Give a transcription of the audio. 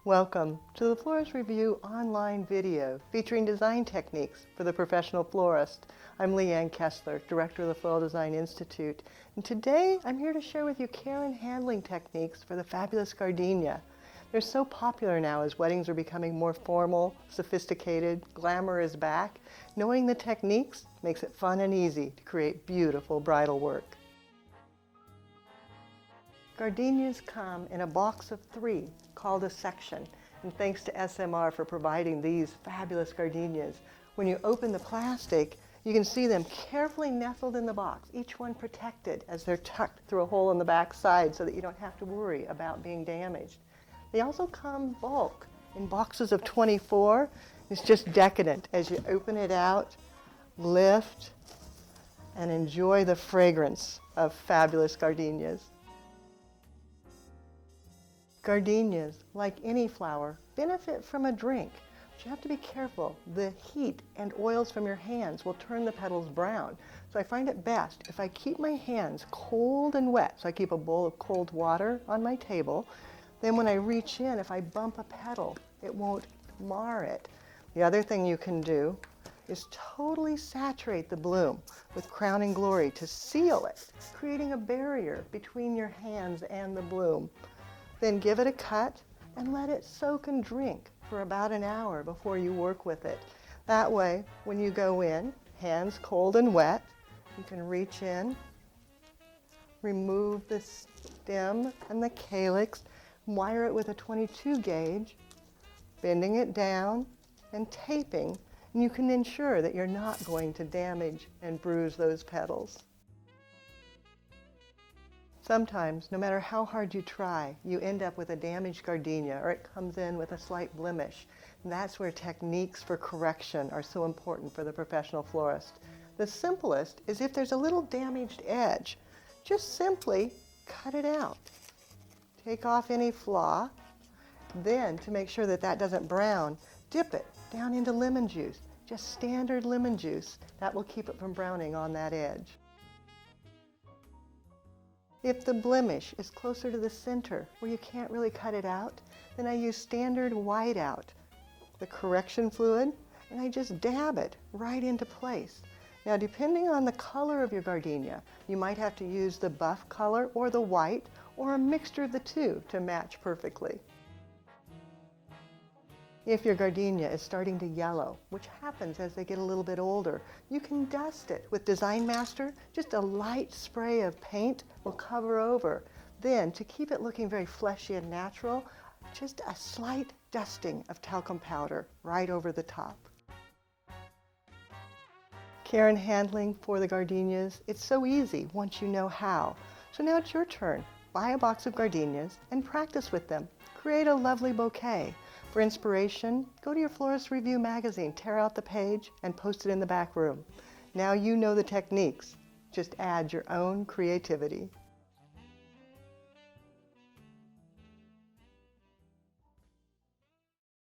Welcome to the Florist Review online video featuring design techniques for the professional florist. I'm Leanne Kesler, Director of the Floral Design Institute, and today I'm here to share with you care and handling techniques for the fabulous gardenia. They're so popular now as weddings are becoming more formal, sophisticated, glamour is back. Knowing the techniques makes it fun and easy to create beautiful bridal work. Gardenias come in a box of 3 called a section, and thanks to SMR for providing these fabulous gardenias. When you open the plastic, you can see them carefully nestled in the box, each one protected as they're tucked through a hole in the back side so that you don't have to worry about being damaged. They also come bulk in boxes of 24. It's just decadent as you open it out, lift, and enjoy the fragrance of fabulous gardenias. Gardenias, like any flower, benefit from a drink, but you have to be careful. The heat and oils from your hands will turn the petals brown. So I find it best if I keep my hands cold and wet. So I keep a bowl of cold water on my table. Then when I reach in, if I bump a petal, it won't mar it. The other thing you can do is totally saturate the bloom with Crowning Glory to seal it, creating a barrier between your hands and the bloom. Then give it a cut and let it soak and drink for about an hour before you work with it. That way, when you go in, hands cold and wet, you can reach in, remove the stem and the calyx, wire it with a 22 gauge, bending it down and taping, and you can ensure that you're not going to damage and bruise those petals. Sometimes, no matter how hard you try, you end up with a damaged gardenia or it comes in with a slight blemish. And that's where techniques for correction are so important for the professional florist. The simplest is if there's a little damaged edge, just simply cut it out. Take off any flaw. Then, to make sure that that doesn't brown, dip it down into lemon juice, just standard lemon juice. That will keep it from browning on that edge. If the blemish is closer to the center where you can't really cut it out, then I use standard whiteout, the correction fluid, and I just dab it right into place. Now, depending on the color of your gardenia, you might have to use the buff color or the white or a mixture of the two to match perfectly. If your gardenia is starting to yellow, which happens as they get a little bit older, you can dust it. With Design Master, just a light spray of paint will cover over. Then, to keep it looking very fleshy and natural, just a slight dusting of talcum powder right over the top. Care and handling for the gardenias, it's so easy once you know how. So now it's your turn. Buy a box of gardenias and practice with them. Create a lovely bouquet. For inspiration, go to your Florist Review magazine, tear out the page, and post it in the back room. Now you know the techniques. Just add your own creativity.